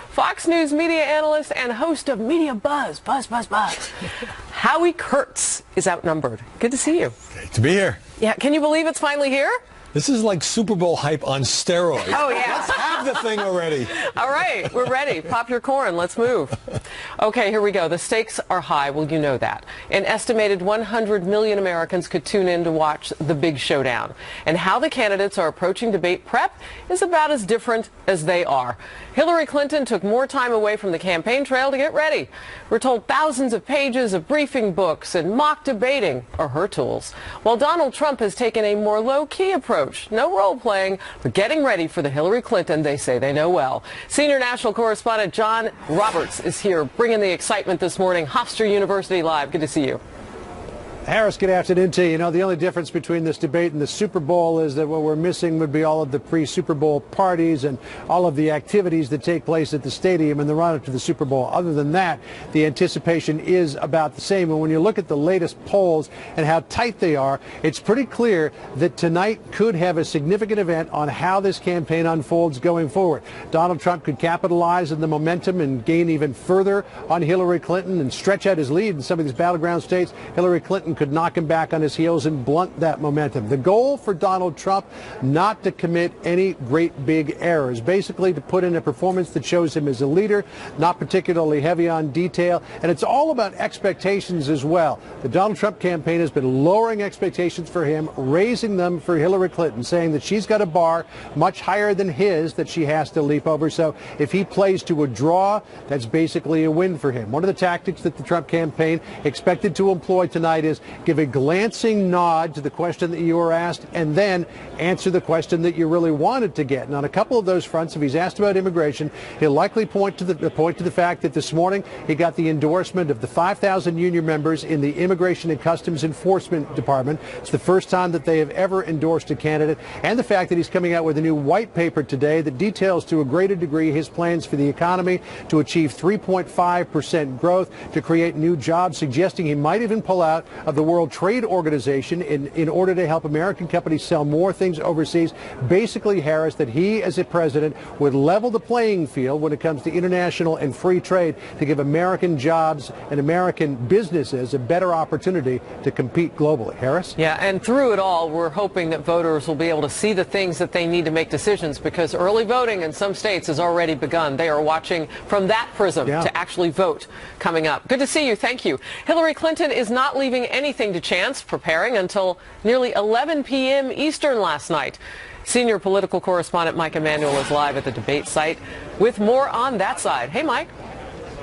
Fox News media analyst and host of Media Buzz. Howie Kurtz is outnumbered. Good to see you. Great to be here. Yeah, can you believe it's finally here? This is like Super Bowl hype on steroids. Oh, yeah. Let's have the thing already. All right, we're ready. Pop your corn. Let's move. Okay, here we go. The stakes are high. Well, you know that. An estimated 100 million Americans could tune in to watch the big showdown. And how the candidates are approaching debate prep is about as different as they are. Hillary Clinton took more time away from the campaign trail to get ready. We're told thousands of pages of briefing books and mock debating are her tools, while Donald Trump has taken a more low-key approach. No role-playing, but getting ready for the Hillary Clinton they say they know well. Senior national correspondent John Roberts is here, bringing the excitement this morning. Hofstra University Live. Good to see you. Harris, good afternoon to you. You know, the only difference between this debate and the Super Bowl is that what we're missing would be all of the pre-Super Bowl parties and all of the activities that take place at the stadium in the run-up to the Super Bowl. Other than that, the anticipation is about the same. And when you look at the latest polls and how tight they are, it's pretty clear that tonight could have a significant event on how this campaign unfolds going forward. Donald Trump could capitalize on the momentum and gain even further on Hillary Clinton and stretch out his lead in some of these battleground states. Hillary Clinton could knock him back on his heels and blunt that momentum. The goal for Donald Trump, not to commit any great big errors, basically to put in a performance that shows him as a leader, not particularly heavy on detail, and it's all about expectations as well. The Donald Trump campaign has been lowering expectations for him, raising them for Hillary Clinton, saying that she's got a bar much higher than his that she has to leap over. So if he plays to a draw, that's basically a win for him. One of the tactics that the Trump campaign expected to employ tonight is give a glancing nod to the question that you were asked and then answer the question that you really wanted to get. And on a couple of those fronts, if he's asked about immigration, he'll likely point to the fact that this morning he got the endorsement of the 5,000 union members in the Immigration and Customs Enforcement Department. It's the first time that they have ever endorsed a candidate, and the fact that he's coming out with a new white paper today that details to a greater degree his plans for the economy to achieve 3.5% growth, to create new jobs, suggesting he might even pull out of the World Trade Organization in order to help American companies sell more things overseas. Basically, Harris, that he as a president would level the playing field when it comes to international and free trade to give American jobs and American businesses a better opportunity to compete globally. Harris? Yeah, and through it all, we're hoping that voters will be able to see the things that they need to make decisions, because early voting in some states has already begun. They are watching from that prism to actually vote coming up. Good to see you. Thank you. Hillary Clinton is not leaving anything to chance, preparing until nearly 11 p.m. Eastern last night. Senior political correspondent Mike Emanuel is live at the debate site with more on that side. Hey, Mike.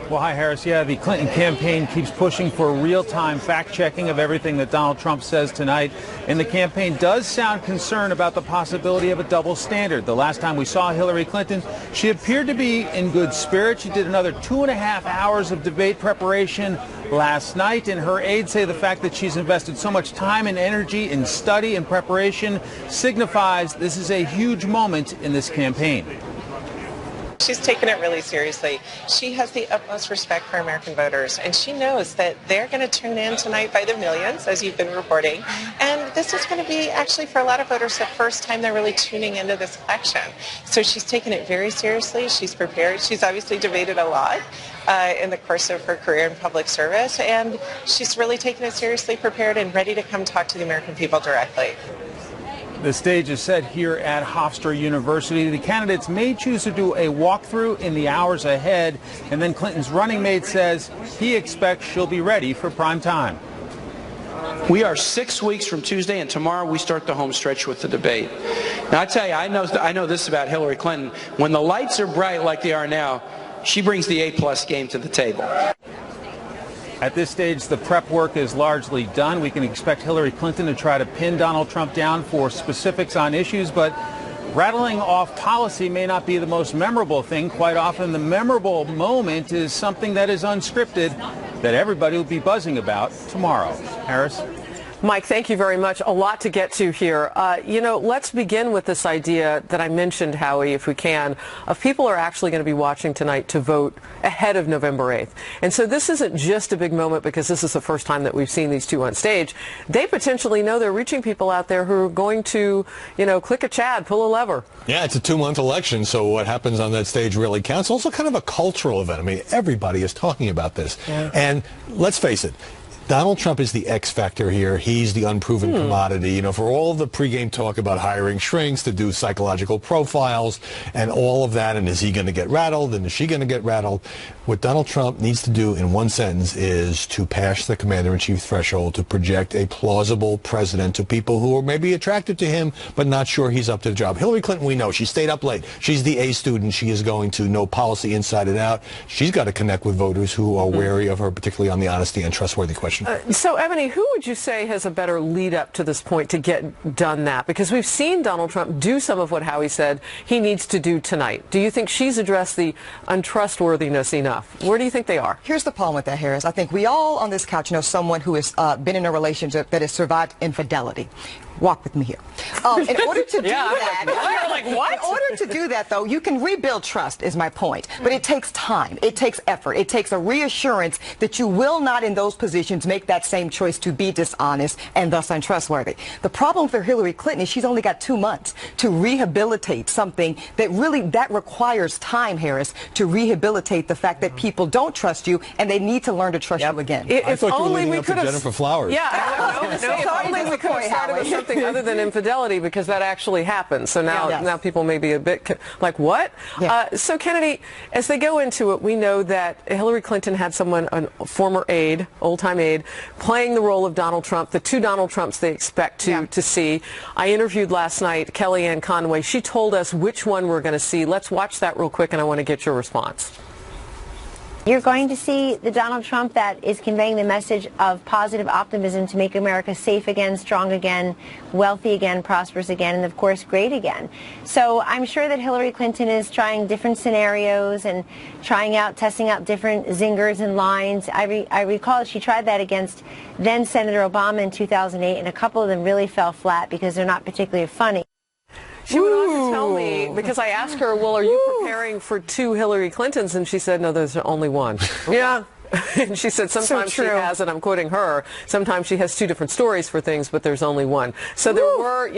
Well, hi, Harris. Yeah, the Clinton campaign keeps pushing for real-time fact-checking of everything that Donald Trump says tonight. And the campaign does sound concerned about the possibility of a double standard. The last time we saw Hillary Clinton, she appeared to be in good spirits. She did another 2.5 hours of debate preparation last night, and her aides say the fact that she's invested so much time and energy in study and preparation signifies this is a huge moment in this campaign. She's taken it really seriously. She has the utmost respect for American voters, and she knows that they're going to tune in tonight by the millions, as you've been reporting. And this is going to be, actually, for a lot of voters, the first time they're really tuning into this election. So she's taken it very seriously. She's prepared. She's obviously debated a lot in the course of her career in public service, and she's really taken it seriously, prepared, and ready to come talk to the American people directly. The stage is set here at Hofstra University. The candidates may choose to do a walkthrough in the hours ahead, and then Clinton's running mate says he expects she'll be ready for prime time. We are 6 weeks from Tuesday, and tomorrow we start the home stretch with the debate. Now, I tell you, I know this about Hillary Clinton. When the lights are bright like they are now, she brings the A+ game to the table. At this stage, the prep work is largely done. We can expect Hillary Clinton to try to pin Donald Trump down for specifics on issues, but rattling off policy may not be the most memorable thing. Quite often, the memorable moment is something that is unscripted that everybody will be buzzing about tomorrow. Harris? Mike, thank you very much. A lot to get to here. Let's begin with this idea that I mentioned, Howie, if we can, of people are actually going to be watching tonight to vote ahead of November 8th. And so this isn't just a big moment because this is the first time that we've seen these two on stage. They potentially know they're reaching people out there who are going to, click a Chad, pull a lever. Yeah, it's a 2-month election, so what happens on that stage really counts. Also kind of a cultural event. I mean, everybody is talking about this. Yeah. And let's face it, Donald Trump is the X factor here. He's the unproven commodity. For all the pregame talk about hiring shrinks to do psychological profiles and all of that, and is he going to get rattled and is she going to get rattled? What Donald Trump needs to do in one sentence is to pass the commander-in-chief threshold, to project a plausible president to people who are maybe attracted to him but not sure he's up to the job. Hillary Clinton, we know, she stayed up late. She's the A student. She is going to know policy inside and out. She's got to connect with voters who are wary of her, particularly on the honesty and trustworthy question. So, Ebony, who would you say has a better lead up to this point to get done that? Because we've seen Donald Trump do some of what Howie said he needs to do tonight. Do you think she's addressed the untrustworthiness enough? Where do you think they are? Here's the problem with that, Harris. I think we all on this couch know someone who has been in a relationship that has survived infidelity. Walk with me here. In order to do that, you're like, what? In order to do that, though, you can rebuild trust, is my point. But it takes time. It takes effort. It takes a reassurance that you will not, in those positions, make that same choice to be dishonest and thus untrustworthy. The problem for Hillary Clinton is she's only got 2 months to rehabilitate something that requires time, Harris, to rehabilitate the fact that people don't trust you and they need to learn to trust you again. If only we could have Jennifer Flowers. Yeah, if only we could have started with something other than infidelity, because that actually happens. So now people may be a bit like, what? Yeah. So Kennedy, as they go into it, we know that Hillary Clinton had someone, a former aide, old-time aide, playing the role of Donald Trump, the two Donald Trumps they expect to see. I interviewed last night Kellyanne Conway. She told us which one we're going to see. Let's watch that real quick, and I want to get your response. You're going to see the Donald Trump that is conveying the message of positive optimism to make America safe again, strong again, wealthy again, prosperous again, and of course great again. So I'm sure that Hillary Clinton is trying different scenarios and testing out different zingers and lines. I recall she tried that against then Senator Obama in 2008, and a couple of them really fell flat because they're not particularly funny. She went on to tell me, because I asked her, well, are you preparing for 2 Hillary Clintons? And she said, no, there's only one. Yeah. And she said sometimes she has, and I'm quoting her, sometimes she has 2 different stories for things, but there's only one. So there were,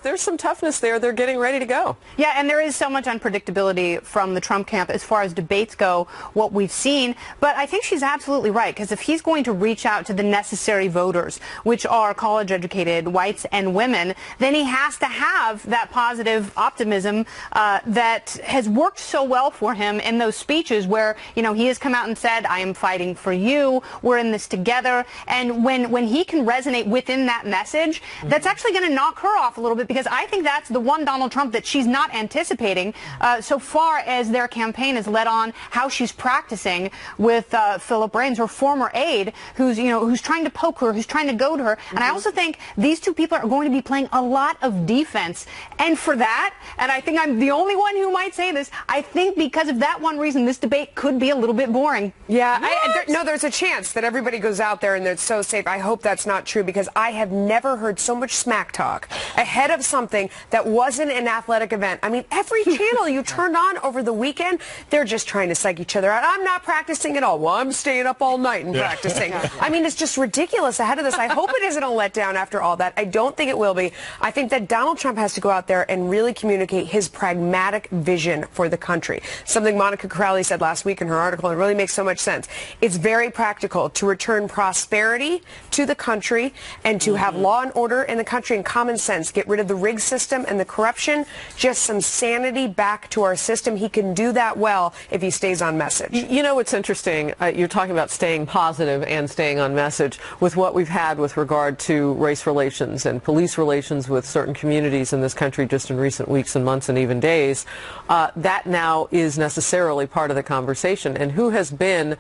there's some toughness there. They're getting ready to go. Yeah, and there is so much unpredictability from the Trump camp as far as debates go, what we've seen. But I think she's absolutely right, because if he's going to reach out to the necessary voters, which are college-educated whites and women, then he has to have that positive optimism that has worked so well for him in those speeches where, he has come out and said, I am fighting for you. We're in this together. And when he can resonate within that message, that's actually going to knock her off a little bit, because I think that's the one Donald Trump that she's not anticipating so far as their campaign has led on how she's practicing with Philip Raines, her former aide, who's trying to poke her, who's trying to goad her. And I also think these two people are going to be playing a lot of defense. And for that, and I think I'm the only one who might say this, I think because of that one reason, this debate could be a little bit boring. Yeah, no, there's a chance that everybody goes out there and they're so safe. I hope that's not true, because I have never heard so much smack talk ahead of something that wasn't an athletic event. I mean, every channel you turned on over the weekend, they're just trying to psych each other out. I'm not practicing at all. Well, I'm staying up all night and practicing. I mean, it's just ridiculous ahead of this. I hope it isn't a letdown after all that. I don't think it will be. I think that Donald Trump has to go out there and really communicate his pragmatic vision for the country. Something Monica Crowley said last week in her article, and it really makes so much sense. It's very practical to return prosperity to the country and to have law and order in the country and common sense. Get rid of the rig system and the corruption, just some sanity back to our system. He can do that well if he stays on message. You know what's interesting? You're talking about staying positive and staying on message with what we've had with regard to race relations and police relations with certain communities in this country just in recent weeks and months and even days. That now is necessarily part of the conversation. And who has been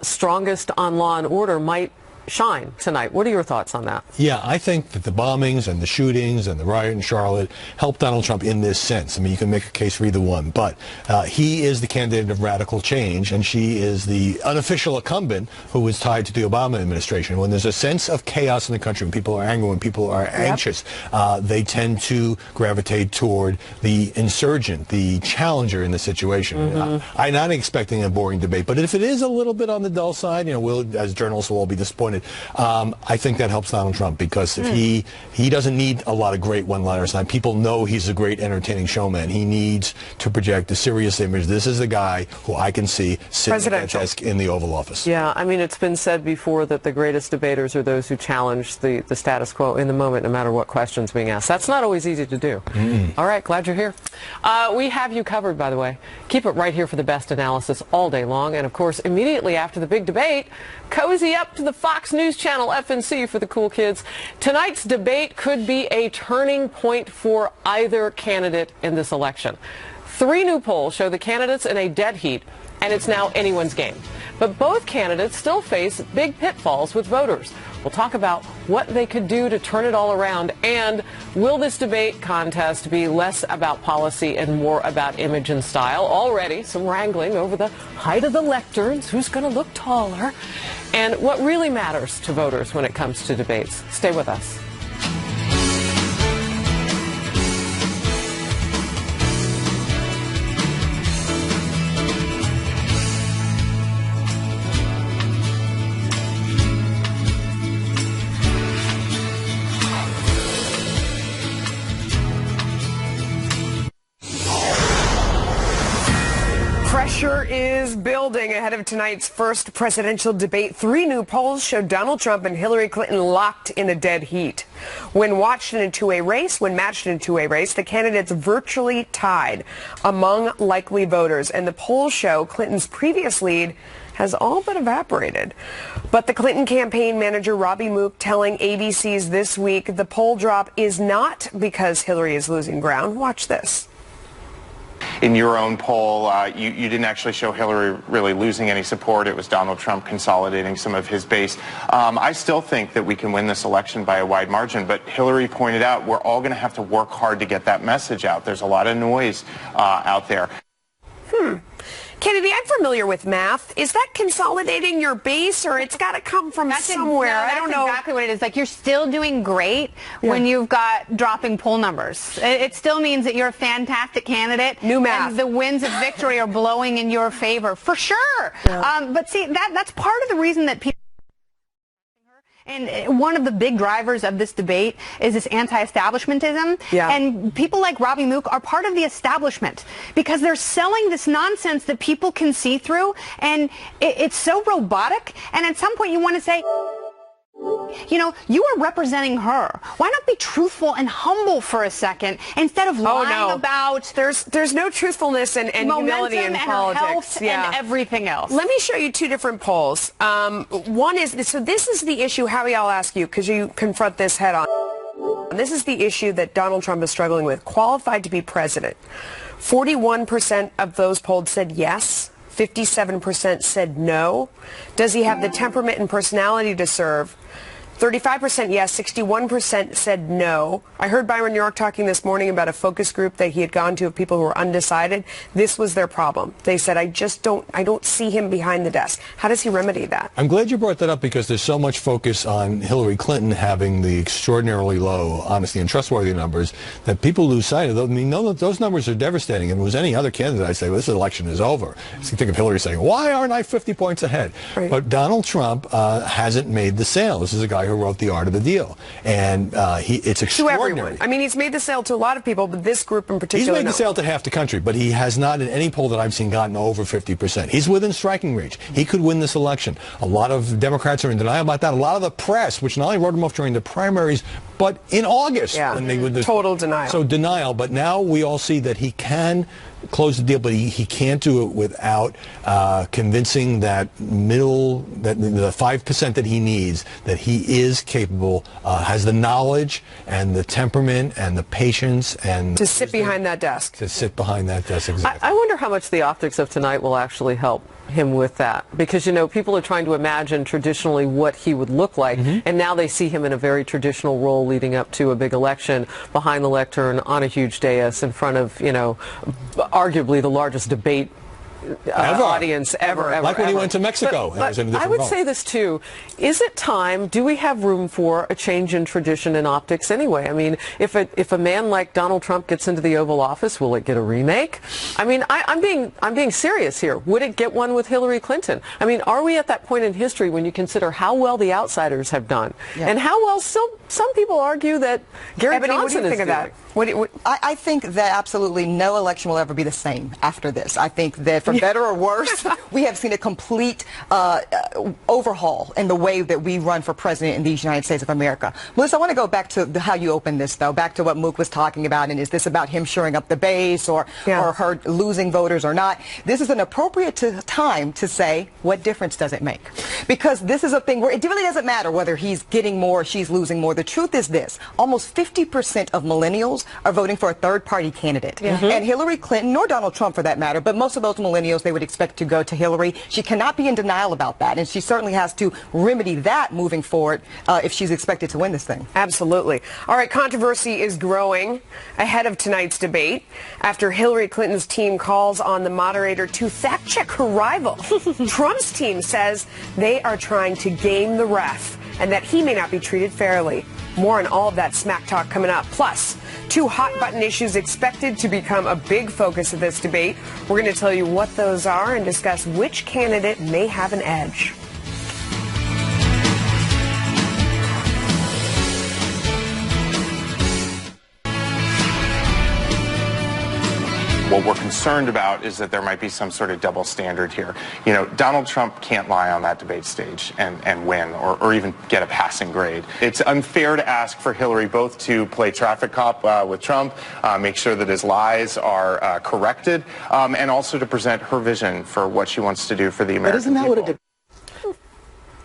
strongest on law and order might shine tonight. What are your thoughts on that? Yeah, I think that the bombings and the shootings and the riot in Charlotte helped Donald Trump in this sense. I mean, you can make a case for either one, but he is the candidate of radical change, and she is the unofficial incumbent who is tied to the Obama administration. When there's a sense of chaos in the country, when people are angry, when people are anxious, they tend to gravitate toward the insurgent, the challenger in the situation. I'm not expecting a boring debate, but if it is a little bit on the dull side, you know, we'll, as journalists, will all be disappointed. I think that helps Donald Trump, because if he doesn't need a lot of great one-liners. Now, people know he's a great entertaining showman. He needs to project a serious image. This is the guy who I can see sitting at that desk in the Oval Office. Yeah, I mean, it's been said before that the greatest debaters are those who challenge the status quo in the moment, no matter what question's being asked. That's not always easy to do. All right, glad you're here. We have you covered, by the way. Keep it right here for the best analysis all day long. And, of course, immediately after the big debate, cozy up to the Fox News Channel FNC for the cool kids. Tonight's debate could be a turning point for either candidate in this election. 3 new polls show the candidates in a dead heat, and it's now anyone's game. But both candidates still face big pitfalls with voters. We'll talk about what they could do to turn it all around, and will this debate contest be less about policy and more about image and style? Already some wrangling over the height of the lecterns, who's going to look taller, and what really matters to voters when it comes to debates. Stay with us. Pressure is building ahead of tonight's first presidential debate. 3 new polls show Donald Trump and Hillary Clinton locked in a dead heat. When matched in a two-way race, the candidates virtually tied among likely voters. And the polls show Clinton's previous lead has all but evaporated. But the Clinton campaign manager, Robbie Mook, telling ABC's This Week the poll drop is not because Hillary is losing ground. Watch this. In your own poll, you didn't actually show Hillary really losing any support. It was Donald Trump consolidating some of his base. I still think that we can win this election by a wide margin, but Hillary pointed out we're all going to have to work hard to get that message out. There's a lot of noise out there. Kennedy, I'm familiar with math. Is that consolidating your base, or it's got to come from somewhere? I don't know. That's exactly what it is. Like, you're still doing great when you've got dropping poll numbers. It still means that you're a fantastic candidate. New math. And the winds of victory are blowing in your favor, for sure. But see, that's part of the reason that people... And one of the big drivers of this debate is this anti-establishmentism. And people like Robbie Mook are part of the establishment because they're selling this nonsense that people can see through. And it's so robotic. And at some point you want to say, you know, you are representing her. Why not be truthful and humble for a second instead of lying about... There's no truthfulness and humility in politics. And everything else. Let me show you 2 different polls. One is, so this is the issue, Howie, I'll ask you, because you confront this head on. This is the issue that Donald Trump is struggling with. Qualified to be president. 41% of those polled said yes. 57% said no. Does he have the temperament and personality to serve? 35% yes, 61% said no. I heard Byron York talking this morning about a focus group that he had gone to of people who were undecided. This was their problem. They said, I don't see him behind the desk. How does he remedy that? I'm glad you brought that up, because there's so much focus on Hillary Clinton having the extraordinarily low honesty and trustworthy numbers that people lose sight of those. I mean, those numbers are devastating. If it was any other candidate, I'd say, well, this election is over. So you think of Hillary saying, why aren't I 50 points ahead? But Donald Trump hasn't made the sale. This is a guy who wrote The Art of the Deal, and it's extraordinary. To everyone. I mean, he's made the sale to a lot of people, but this group in particular, he's made the sale to half the country, but he has not in any poll that I've seen gotten over 50%. He's within striking range. He could win this election. A lot of Democrats are in denial about that. A lot of the press, which not only wrote him off during the primaries, but in August, when they would total denial. So denial, but now we all see that he can close the deal, but he can't do it without convincing that the 5% that he needs, that he is capable, has the knowledge and the temperament and the patience and to sit behind that desk. To sit behind that desk, exactly. I wonder how much the optics of tonight will actually help him with that, because people are trying to imagine traditionally what he would look like, and now they see him in a very traditional role leading up to a big election, behind the lectern on a huge dais in front of arguably the largest debate audience ever. Like when he went to Mexico. But I would say this too. Is it time? Do we have room for a change in tradition in optics anyway? I mean, if a man like Donald Trump gets into the Oval Office, will it get a remake? I mean, I'm being serious here. Would it get one with Hillary Clinton? I mean, are we at that point in history when you consider how well the outsiders have done, and how well some people argue that Gary Johnson what do you think of that? I think that absolutely no election will ever be the same after this. I think that for better or worse, we have seen a complete overhaul in the way that we run for president in these United States of America. Melissa, I want to go back to how you opened this, though, back to what Mook was talking about, and is this about him shoring up the base or her losing voters or not? This is an appropriate time to say, what difference does it make? Because this is a thing where it really doesn't matter whether he's getting more or she's losing more. The truth is this: almost 50% of millennials are voting for a third-party candidate. And Hillary Clinton, nor Donald Trump for that matter, but most of those millennials, they would expect to go to Hillary. She cannot be in denial about that, and she certainly has to remedy that moving forward if she's expected to win this thing. Absolutely. All right, controversy is growing ahead of tonight's debate after Hillary Clinton's team calls on the moderator to fact-check her rival. Trump's team says they are trying to game the ref and that he may not be treated fairly. More on all of that smack talk coming up. Plus, 2 hot-button issues expected to become a big focus of this debate. We're going to tell you what those are and discuss which candidate may have an edge. What we're concerned about is that there might be some sort of double standard here. Donald Trump can't lie on that debate stage and win or even get a passing grade. It's unfair to ask for Hillary both to play traffic cop with Trump, make sure that his lies are corrected, and also to present her vision for what she wants to do for the American people.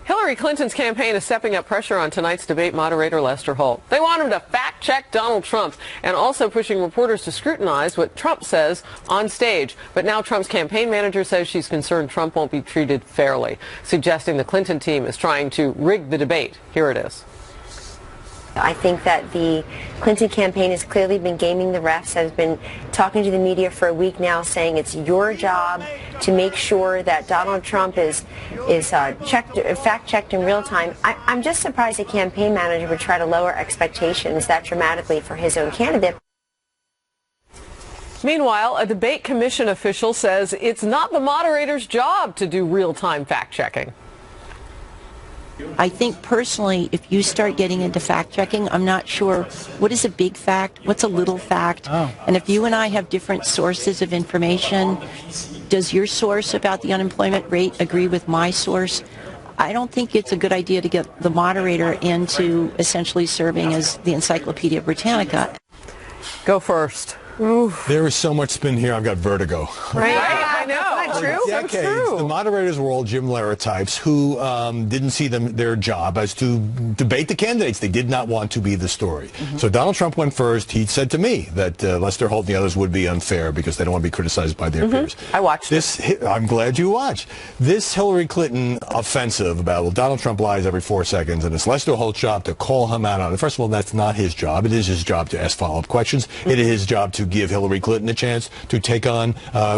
Hillary Clinton's campaign is stepping up pressure on tonight's debate moderator Lester Holt. They want him to fact-check Donald Trump and also pushing reporters to scrutinize what Trump says on stage. But now Trump's campaign manager says she's concerned Trump won't be treated fairly, suggesting the Clinton team is trying to rig the debate. Here it is. I think that the Clinton campaign has clearly been gaming the refs, has been talking to the media for a week now, saying it's your job to make sure that Donald Trump is fact-checked in real time. I'm just surprised a campaign manager would try to lower expectations that dramatically for his own candidate. Meanwhile, a debate commission official says it's not the moderator's job to do real-time fact-checking. I think personally, if you start getting into fact-checking, I'm not sure what is a big fact, what's a little fact. And if you and I have different sources of information, does your source about the unemployment rate agree with my source? I don't think it's a good idea to get the moderator into essentially serving as the Encyclopedia Britannica. Go first. There is so much spin here, I've got vertigo. Right? I know. That's For decades, the moderators were all Jim Lehrer types who didn't see their job as to debate the candidates. They did not want to be the story. So Donald Trump went first. He said to me that Lester Holt and the others would be unfair because they don't want to be criticized by their peers. I watched this. I'm glad you watched. This Hillary Clinton offensive about, well, Donald Trump lies every 4 seconds, and it's Lester Holt's job to call him out on it. First of all, that's not his job. It is his job to ask follow-up questions. It is his job to give Hillary Clinton a chance to take on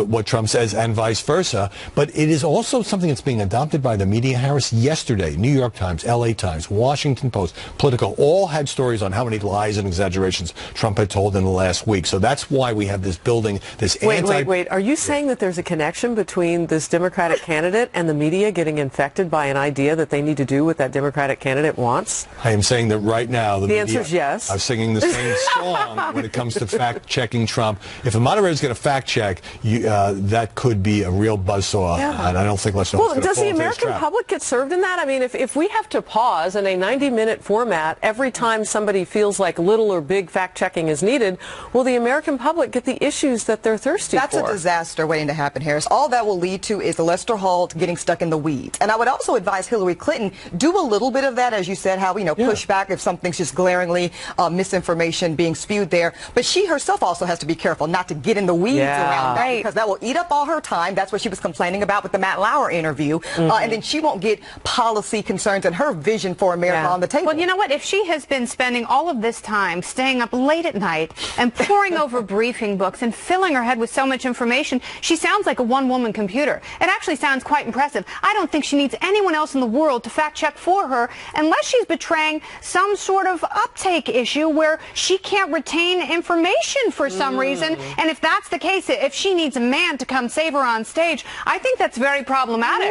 what Trump says and vice versa. But it is also something that's being adopted by the media. Harris, yesterday, New York Times, LA Times, Washington Post, Politico, all had stories on how many lies and exaggerations Trump had told in the last week. So that's why we have this building, this Wait. Are you saying that there's a connection between this Democratic candidate and the media getting infected by an idea that they need to do what that Democratic candidate wants? I am saying that right now the media, answer is yes. I'm singing the same song when it comes to fact-checking Trump. If a moderator is going to fact-check, that could be a real buzzsaw, and I don't think Lester Holt's going to does fall the into this American trap. public get served in that? I mean, if we have to pause in a 90-minute format every time somebody feels like little or big fact-checking is needed, will the American public get the issues that they're thirsty That's for? a disaster waiting to happen, Harris. All that will lead to is Lester Holt getting stuck in the weeds. And I would also advise Hillary Clinton, do a little bit of that, as you said, how, push back if something's just glaringly misinformation being spewed there. But she herself also has to be careful not to get in the weeds around that, because that will eat up all her time. That's what she was complaining about with the Matt Lauer interview. And then she won't get policy concerns and her vision for America on the table. Well, you know what? If she has been spending all of this time staying up late at night and poring over briefing books and filling her head with so much information, she sounds like a one-woman computer. It actually sounds quite impressive. I don't think she needs anyone else in the world to fact-check for her unless she's betraying some sort of uptake issue where she can't retain information for some reason. And if that's the case, if she needs a man to come save her on stage, I think that's very problematic.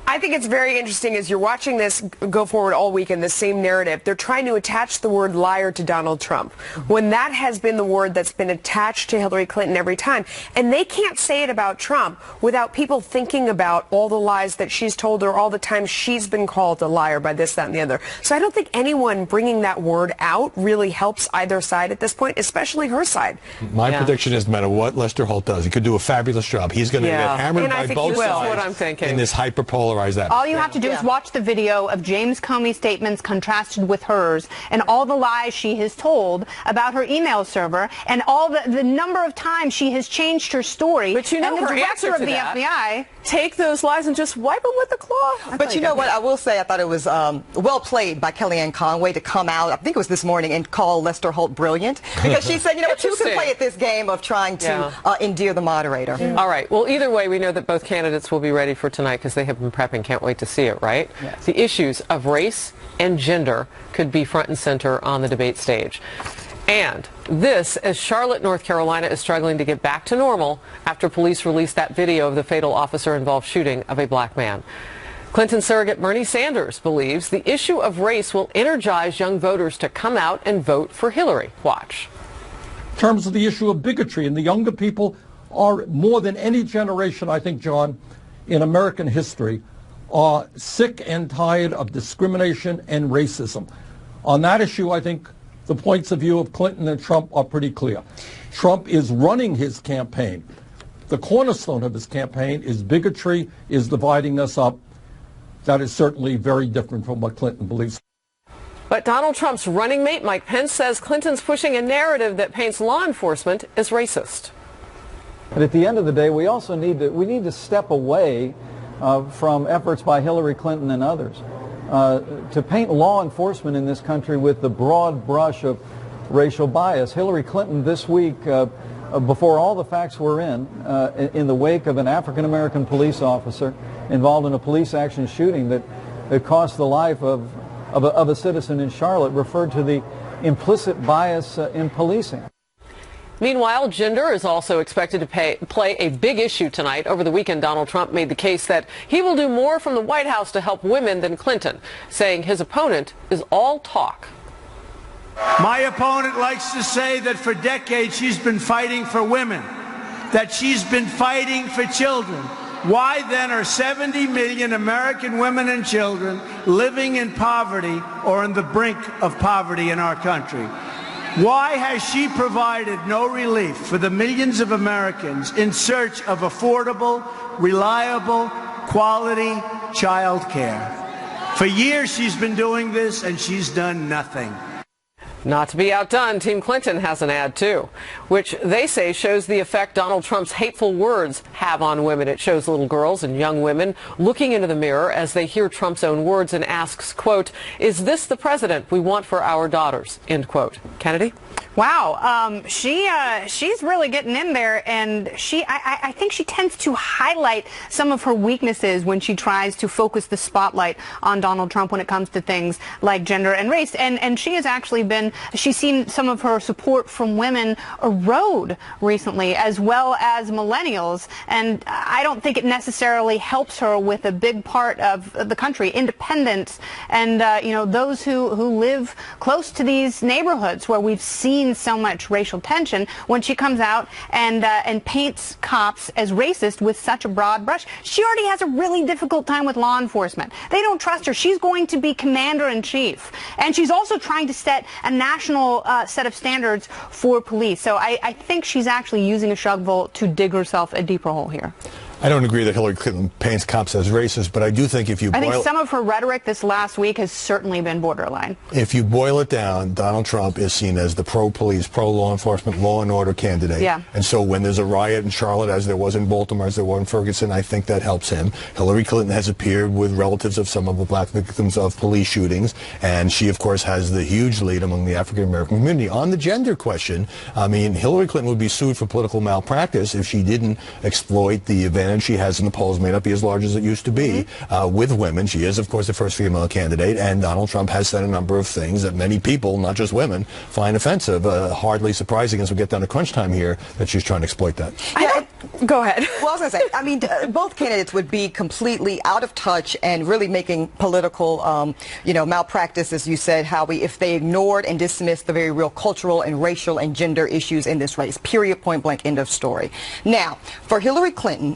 I think it's very interesting as you're watching this go forward all weekend, the same narrative. They're trying to attach the word liar to Donald Trump when that has been the word that's been attached to Hillary Clinton every time. And they can't say it about Trump without people thinking about all the lies that she's told or all the times she's been called a liar by this, that, and the other. So I don't think anyone bringing that word out really helps either side at this point, especially her side. My prediction is no matter what Lester Holt does, he could do a fabulous job. He's going to get hammered by both sides what I'm thinking. in this hyper-polarized atmosphere. All you have to do is watch the video of James Comey's statements contrasted with hers and all the lies she has told about her email server and all the number of times she has changed her story. But you know, and the her director answer of to the that, FBI, take those lies and just wipe them with a cloth. But you know what? I will say I thought it was well played by Kellyanne Conway to come out, I think it was this morning, and call Lester Holt brilliant. Because she said, you know what, you can play at this game of trying to endear the moderator. All right. Well, either way, we know that both candidates will be ready for tonight because they have been prepping. Can't wait to see it, right? Yes. The issues of race and gender could be front and center on the debate stage. And this as Charlotte, North Carolina is struggling to get back to normal after police released that video of the fatal officer-involved shooting of a black man. Clinton surrogate Bernie Sanders believes the issue of race will energize young voters to come out and vote for Hillary. Watch. In terms of the issue of bigotry, and the younger people are, more than any generation, I think, John, in American history, are sick and tired of discrimination and racism. On that issue, I think the points of view of Clinton and Trump are pretty clear. Trump is running his campaign. The cornerstone of his campaign is bigotry, is dividing us up. That is certainly very different from what Clinton believes. But Donald Trump's running mate, Mike Pence, says Clinton's pushing a narrative that paints law enforcement as racist. But at the end of the day, we also need to step away from efforts by Hillary Clinton and others to paint law enforcement in this country with the broad brush of racial bias. Hillary Clinton this week, before all the facts were in the wake of an African-American police officer involved in a police action shooting that cost the life of a citizen in Charlotte, referred to the implicit bias in policing. Meanwhile, gender is also expected to play a big issue tonight. Over the weekend, Donald Trump made the case that he will do more from the White House to help women than Clinton, saying his opponent is all talk. My opponent likes to say that for decades she's been fighting for women, that she's been fighting for children. Why then are 70 million American women and children living in poverty or on the brink of poverty in our country? Why has she provided no relief for the millions of Americans in search of affordable, reliable, quality child care? For years she's been doing this and she's done nothing. Not to be outdone, Team Clinton has an ad, too, which they say shows the effect Donald Trump's hateful words have on women. It shows little girls and young women looking into the mirror as they hear Trump's own words and asks, quote, "Is this the president we want for our daughters?" End quote. Kennedy? Wow, she's really getting in there, and I think she tends to highlight some of her weaknesses when she tries to focus the spotlight on Donald Trump when it comes to things like gender and race, and she has actually been she's seen some of her support from women erode recently, as well as millennials. And I don't think it necessarily helps her with a big part of the country, independents and, those who live close to these neighborhoods where we've seen so much racial tension, when she comes out and paints cops as racist with such a broad brush. She already has a really difficult time with law enforcement. They don't trust her. She's going to be commander-in-chief. And she's also trying to set a national set of standards for police. So I think she's actually using a shovel to dig herself a deeper hole here. I don't agree that Hillary Clinton paints cops as racist, but I do think if you I think some of her rhetoric this last week has certainly been borderline. If you boil it down, Donald Trump is seen as the pro-police, pro-law enforcement, law and order candidate. Yeah. And so when there's a riot in Charlotte, as there was in Baltimore, as there was in Ferguson, I think that helps him. Hillary Clinton has appeared with relatives of some of the black victims of police shootings, and she, of course, has the huge lead among the African-American community. On the gender question, I mean, Hillary Clinton would be sued for political malpractice if she didn't exploit the advantage she has in the polls, may not be as large as it used to be, with women. She is, of course, the first female candidate, and Donald Trump has said a number of things that many people, not just women, find offensive. Hardly surprising as we get down to crunch time here that she's trying to exploit that. Go ahead. Well, I was going to say, I mean, both candidates would be completely out of touch and really making political, malpractice, as you said, Howie, if they ignored and dismissed the very real cultural and racial and gender issues in this race. Period, point blank, end of story. Now, for Hillary Clinton,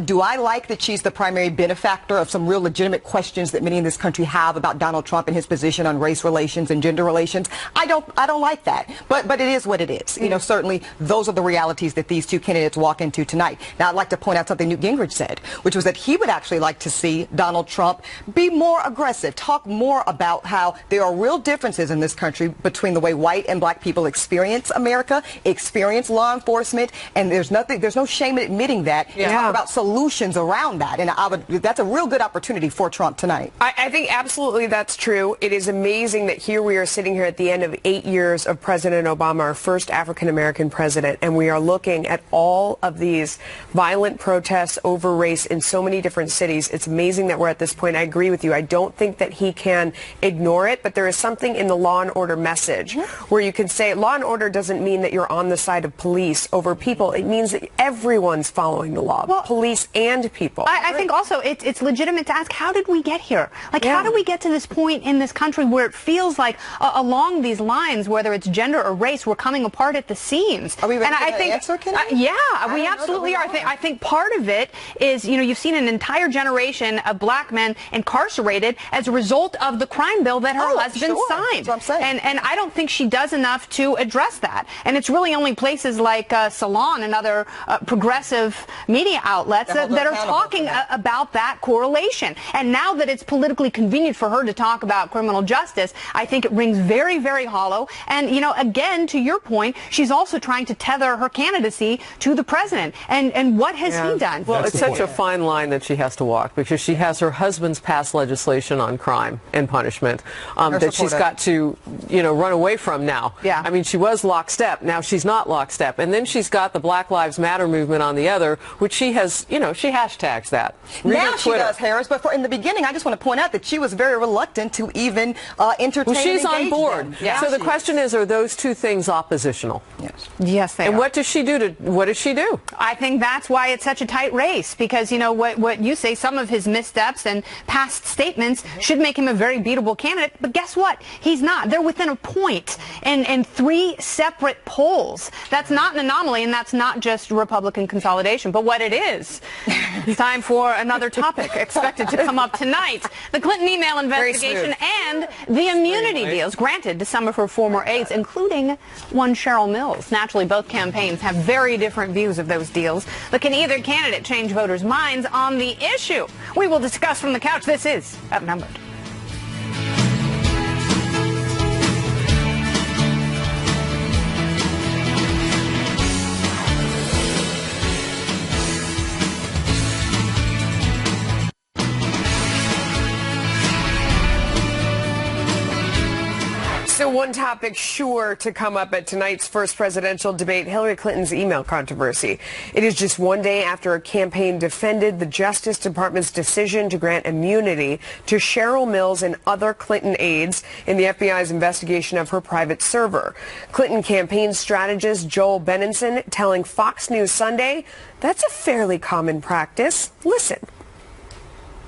do I like that she's the primary benefactor of some real legitimate questions that many in this country have about Donald Trump and his position on race relations and gender relations? I don't like that. But it is what it is. Certainly those are the realities that these two candidates walk into tonight. Now, I'd like to point out something Newt Gingrich said, which was that he would actually like to see Donald Trump be more aggressive, talk more about how there are real differences in this country between the way white and black people experience America, experience law enforcement, and there's no shame in admitting that. Talk about solutions around that, and that's a real good opportunity for Trump tonight. I think absolutely that's true. It is amazing that here we are sitting here at the end of 8 years of President Obama, our first African-American president, and we are looking at all of these violent protests over race in so many different cities. It's amazing that we're at this point. I agree with you. I don't think that he can ignore it, but there is something in the law and order message where you can say law and order doesn't mean that you're on the side of police over people. It means that everyone's following the law. Well, police and people. I think also it's legitimate to ask, how did we get here? Like, how did we get to this point in this country where it feels like along these lines, whether it's gender or race, we're coming apart at the seams? Are we ready and for the answer, Kenny? We absolutely are. I think part of it is, you've seen an entire generation of black men incarcerated as a result of the crime bill that her husband signed. That's what I'm saying. And I don't think she does enough to address that. And it's really only places like Salon and other progressive media outlets that are talking about that correlation. And now that it's politically convenient for her to talk about criminal justice, I think it rings very, very hollow. And, again, to your point, she's also trying to tether her candidacy to the president. And what has he done? Well, it's such a fine line that she has to walk, because she has her husband's passed legislation on crime and punishment that she's got to, run away from now. Yeah. I mean, she was lockstep. Now she's not lockstep. And then she's got the Black Lives Matter movement on the other, which she has, she hashtags that. Now she does, Harris, but in the beginning, I just want to point out that she was very reluctant to even entertain. Well, she's on board. Yeah, so the question is, are those two things oppositional? Yes. Yes, they are. And what does she do what does she do? I think that's why it's such a tight race, because, what you say, some of his missteps and past statements should make him a very beatable candidate, but guess what? He's not. They're within a point in 3 separate polls. That's not an anomaly, and that's not just Republican consolidation. But what it is, it's time for another topic expected to come up tonight. The Clinton email investigation and the immunity deals granted to some of her former aides, including one Cheryl Mills. Naturally, both campaigns have very different views of those deals, but can either candidate change voters' minds on the issue? We will discuss from the couch. This is Outnumbered. So One topic sure to come up at tonight's first presidential debate, Hillary Clinton's email controversy. It is just one day after her campaign defended the Justice Department's decision to grant immunity to Cheryl Mills and other Clinton aides in the FBI's investigation of her private server. Clinton campaign strategist Joel Benenson telling Fox News Sunday that's a fairly common practice. Listen.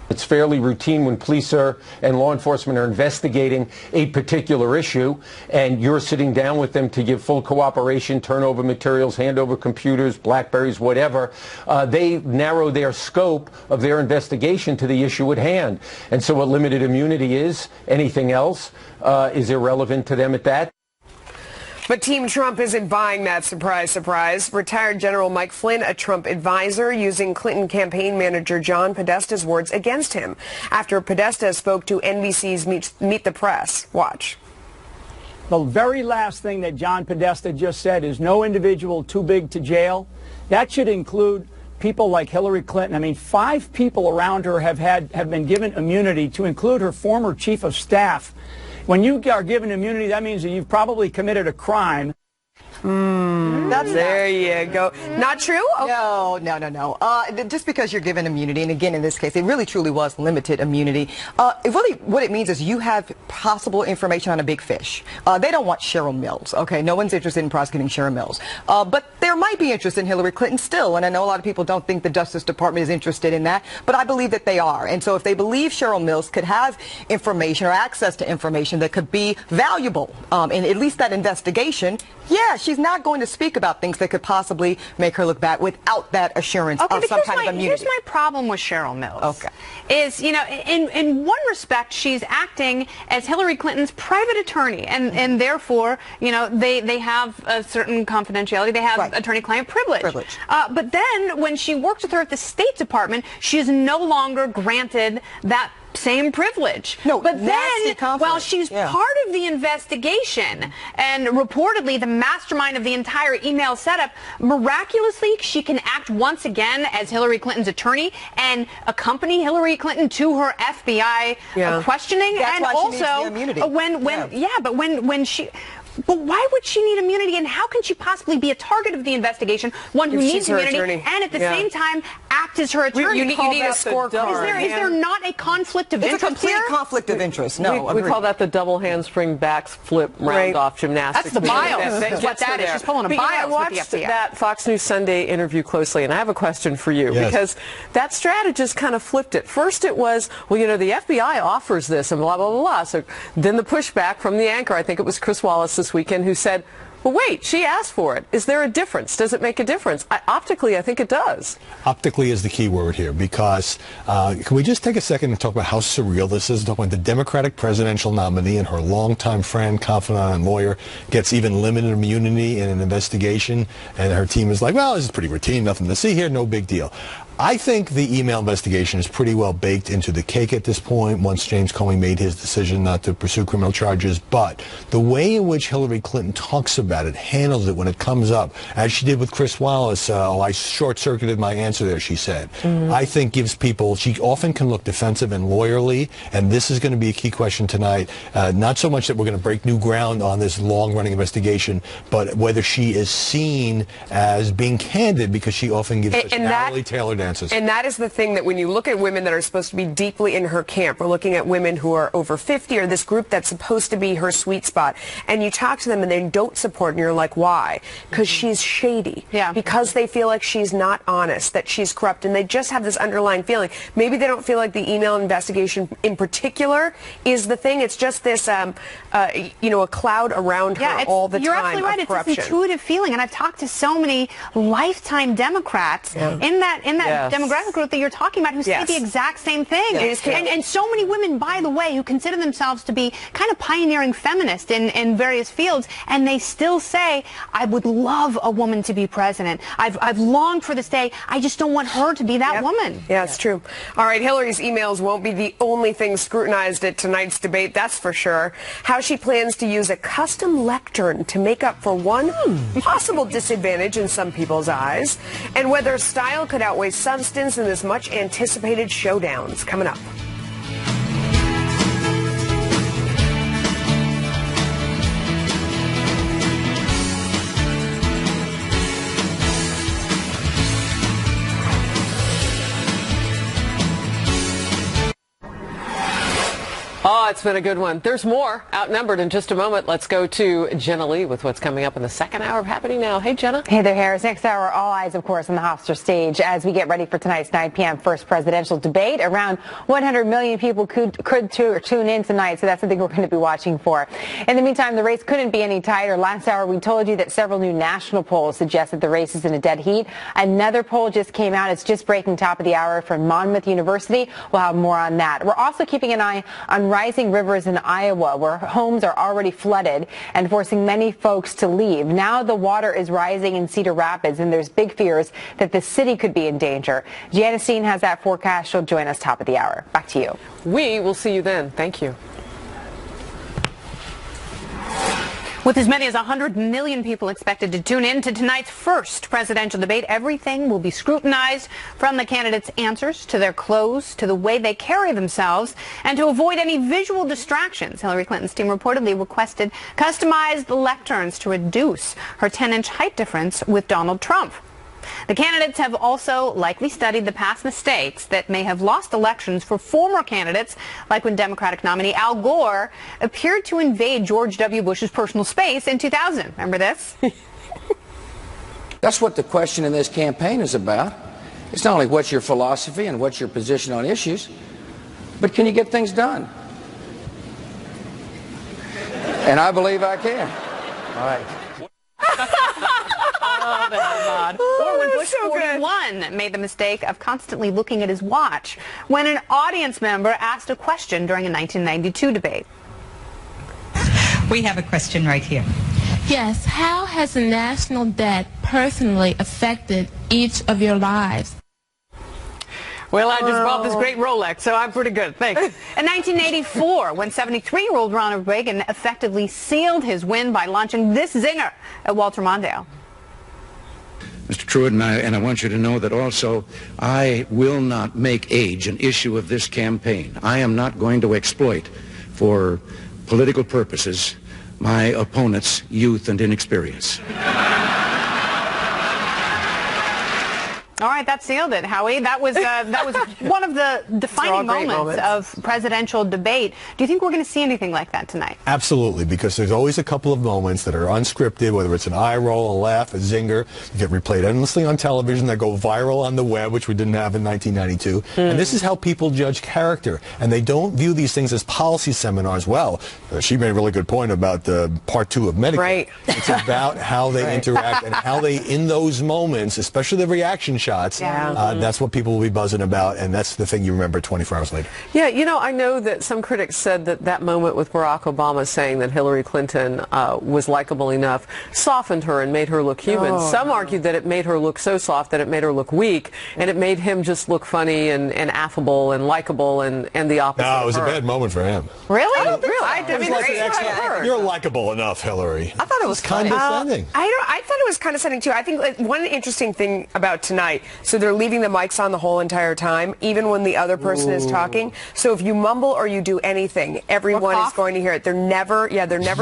It's fairly routine when police and law enforcement are investigating a particular issue, and you're sitting down with them to give full cooperation, turn over materials, hand over computers, Blackberries, whatever. They narrow their scope of their investigation to the issue at hand. And so what limited immunity is, anything else, is irrelevant to them at that. But Team Trump isn't buying that, surprise, surprise. Retired General Mike Flynn, a Trump advisor, using Clinton campaign manager John Podesta's words against him after Podesta spoke to NBC's Meet the Press. Watch. The very last thing that John Podesta just said is no individual too big to jail. That should include people like Hillary Clinton. I mean, 5 people around her have been given immunity, to include her former chief of staff. When you are given immunity, that means that you've probably committed a crime. There you go. Not true? Okay. No. Just because you're given immunity, and again, in this case, it really truly was limited immunity. What it means is you have possible information on a big fish. They don't want Cheryl Mills, okay? No one's interested in prosecuting Cheryl Mills. But there might be interest in Hillary Clinton still, and I know a lot of people don't think the Justice Department is interested in that, but I believe that they are. And so if they believe Cheryl Mills could have information or access to information that could be valuable in at least that investigation, yeah, she's not going to speak about things that could possibly make her look bad without that assurance of some kind of immunity. Here's my problem with Cheryl Mills. Okay. Is, you know, in one respect, she's acting as Hillary Clinton's private attorney, and therefore, you know, they have a certain confidentiality. They have attorney-client privilege. But then, when she works with her at the State Department, she is no longer granted that same privilege. No, but then, while she's part of the investigation and reportedly the mastermind of the entire email setup, miraculously she can act once again as Hillary Clinton's attorney and accompany Hillary Clinton to her FBI questioning. That's and why also, she needs the immunity. when she. But why would she need immunity, and how can she possibly be a target of the investigation, one who needs immunity, and at the same time act as her attorney? You need a scorecard. Is there not a conflict of interest here? It's a complete conflict of interest. No, we call that the double handspring backflip round-off gymnastics. That's the bios. That's what that is. She's pulling a bios. I watched that Fox News Sunday interview closely, and I have a question for you, because that strategist kind of flipped it. First it was, well, you know, the FBI offers this, and blah, blah, blah, blah. So then the pushback from the anchor, I think it was Chris Wallace this weekend, who said, well, wait, she asked for it. Is there a difference? Does it make a difference? Optically, I think it does. Optically is the key word here, because can we just take a second and talk about how surreal this is? Talk about the Democratic presidential nominee and her longtime friend, confidant, and lawyer gets even limited immunity in an investigation, and her team is like, well, this is pretty routine, nothing to see here, no big deal. I think the email investigation is pretty well baked into the cake at this point once James Comey made his decision not to pursue criminal charges. But the way in which Hillary Clinton talks about it, handles it when it comes up, as she did with Chris Wallace, I short-circuited my answer there, she said, I think gives people, she often can look defensive and lawyerly, and this is going to be a key question tonight. Not so much that we're going to break new ground on this long-running investigation, but whether she is seen as being candid, because she often gives such narrowly tailored answers. And that is the thing, that when you look at women that are supposed to be deeply in her camp, we're looking at women who are over 50, or this group that's supposed to be her sweet spot, and you talk to them and they don't support, and you're like, why? Because she's shady. Because they feel like she's not honest, that she's corrupt, and they just have this underlying feeling. Maybe they don't feel like the email investigation in particular is the thing. It's just this, you know, a cloud around her all the time. You're absolutely right. It's this intuitive feeling, and I've talked to so many lifetime Democrats in that demographic group that you're talking about who say the exact same thing. And so many women, by the way, who consider themselves to be kind of pioneering feminists in various fields, and they still say, I would love a woman to be president. I've longed for this day. I just don't want her to be that woman. Yeah, it's true. All right, Hillary's emails won't be the only thing scrutinized at tonight's debate, that's for sure. How she plans to use a custom lectern to make up for one possible disadvantage in some people's eyes, and whether style could outweigh substance in this much anticipated showdowns. Coming up. Oh, it's been a good one. There's more. Outnumbered in just a moment. Let's go to Jenna Lee with what's coming up in the second hour of Happening Now. Hey, Jenna. Hey there, Harris. Next hour, all eyes, of course, on the Hofstra stage as we get ready for tonight's 9 p.m. first presidential debate. Around 100 million people could tune in tonight, so that's something we're going to be watching for. In the meantime, the race couldn't be any tighter. Last hour, we told you that several new national polls suggest that the race is in a dead heat. Another poll just came out. It's just breaking top of the hour from Monmouth University. We'll have more on that. We're also keeping an eye on rising rivers in Iowa, where homes are already flooded and forcing many folks to leave. Now the water is rising in Cedar Rapids, and there's big fears that the city could be in danger. Janice Dean has that forecast. She'll join us top of the hour. Back to you. We will see you then. Thank you. With as many as 100 million people expected to tune in to tonight's first presidential debate, everything will be scrutinized, from the candidates' answers to their clothes to the way they carry themselves. And to avoid any visual distractions, Hillary Clinton's team reportedly requested customized lecterns to reduce her 10-inch height difference with Donald Trump. The candidates have also likely studied the past mistakes that may have lost elections for former candidates, like when Democratic nominee Al Gore appeared to invade George W. Bush's personal space in 2000. Remember this? That's what the question in this campaign is about. It's not only what's your philosophy and what's your position on issues, but can you get things done? And I believe I can. All right. Oh, that's odd. Or when Bush 41 made the mistake of constantly looking at his watch when an audience member asked a question during a 1992 debate. We have a question right here. Yes, how has the national debt personally affected each of your lives? Well, I just bought this great Rolex, so I'm pretty good. Thanks. In 1984, when 73-year-old Ronald Reagan effectively sealed his win by launching this zinger at Walter Mondale. Mr. Truitt, and I want you to know that also I will not make age an issue of this campaign. I am not going to exploit for political purposes my opponent's youth and inexperience. All right, that sealed it, Howie. That was one of the defining moments of presidential debate. Do you think we're going to see anything like that tonight? Absolutely, because there's always a couple of moments that are unscripted, whether it's an eye roll, a laugh, a zinger, that get replayed endlessly on television, that go viral on the web, which we didn't have in 1992. And this is how people judge character, and they don't view these things as policy seminars. Well, she made a really good point about the part 2 of Medicare. Right. It's about how they interact and how they, in those moments, especially the reaction shots, that's what people will be buzzing about, and that's the thing you remember 24 hours later. Yeah, you know, I know that some critics said that that moment with Barack Obama saying that Hillary Clinton was likable enough softened her and made her look human. Some argued that it made her look so soft that it made her look weak, and it made him just look funny and affable and likable and the opposite. No, it was a bad moment for him. Really? I don't think so. I didn't You're likable enough, Hillary. I thought it was condescending. I thought it was condescending too. I think one interesting thing about tonight, so they're leaving the mics on the whole entire time, even when the other person is talking. So if you mumble or you do anything, everyone is going to hear it. They're never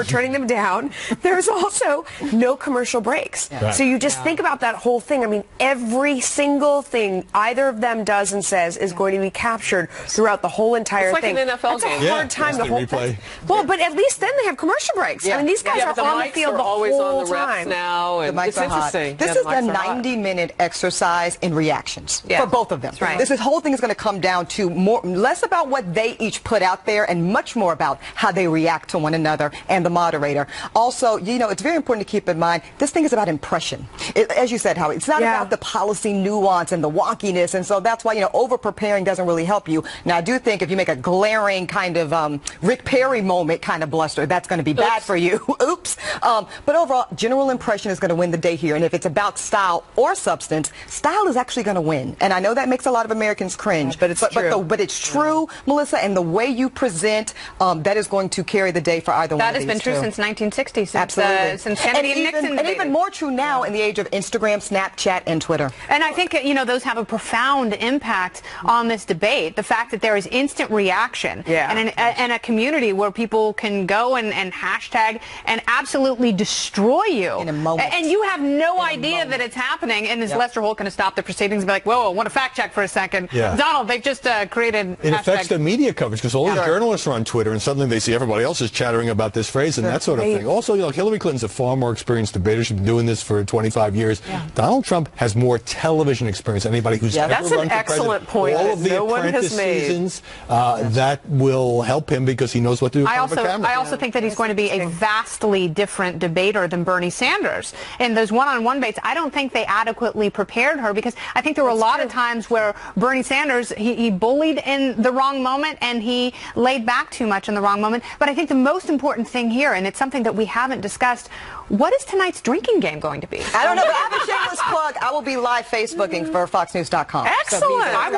turning them down. There's also no commercial breaks. Yeah. So you just think about that whole thing. I mean, every single thing either of them does and says is going to be captured throughout the whole entire thing. It's like an NFL game. That's a hard time to hold. Replay. Well, but at least then they have commercial breaks. I mean, these guys are on the field the always whole on the refs time. now, and it's interesting. This is a 90-minute exercise in reactions for both of them. Right. This whole thing is going to come down to less about what they each put out there and much more about how they react to one another and the moderator. Also, you know, it's very important to keep in mind this thing is about impression. As you said, Howard, it's not about the policy nuance and the wonkiness, and so that's why, you know, over-preparing doesn't really help you. Now, I do think if you make a glaring kind of Rick Perry moment kind of bluster, that's going to be bad for you. Oops. But overall, general impression is going to win the day here, and if it's about style or substance, style is actually going to win. And I know that makes a lot of Americans cringe, but it's true. But it's true, Melissa, and the way you present, that is going to carry the day for either one of these That has been true since 1960, since Kennedy and Nixon. And even more true now in the age of Instagram, Snapchat, and Twitter. And I think, you know, those have a profound impact on this debate. The fact that there is instant reaction and a community where people can go and hashtag and absolutely destroy you. In a moment. And you have no idea that it's happening, and is Lester Holt going to stop stop the proceedings and be like, whoa, I want to fact check for a second. Yeah. Donald, they've just created... It affects the media coverage because all these journalists are on Twitter and suddenly they see everybody else is chattering about this phrase and that sort of thing. Also, Hillary Clinton's a far more experienced debater. She's been doing this for 25 years. Yeah. Donald Trump has more television experience than anybody who's ever run for president. That's an excellent point. All of the Apprentice seasons, that will help him because he knows what to do in front of a camera. I also think that he's going to be a vastly different debater than Bernie Sanders. In those one-on-one debates, I don't think they adequately prepared her because I think there were a lot of times where Bernie Sanders, he bullied in the wrong moment and he laid back too much in the wrong moment. But I think the most important thing here, and it's something that we haven't discussed, what is tonight's drinking game going to be? I don't know, but I have a shameless plug. I will be live Facebooking for FoxNews.com. Excellent. So I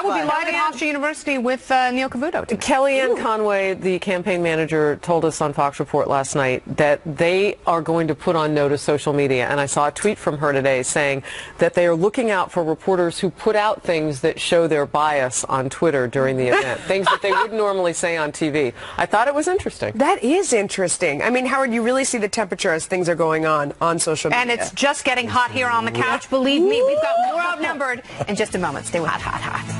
will be live at Hofstra University with Neil Cavuto. Kellyanne Conway, the campaign manager, told us on Fox Report last night that they are going to put on notice social media. And I saw a tweet from her today saying that they are looking out for reporters who put out things that show their bias on Twitter during the event, things that they wouldn't normally say on TV. I thought it was interesting. That is interesting. I mean, Howard, you really see the temperature as things are going on social media. And it's just getting hot here on the couch. Believe me, we've got more Outnumbered in just a moment. Stay with us. Hot.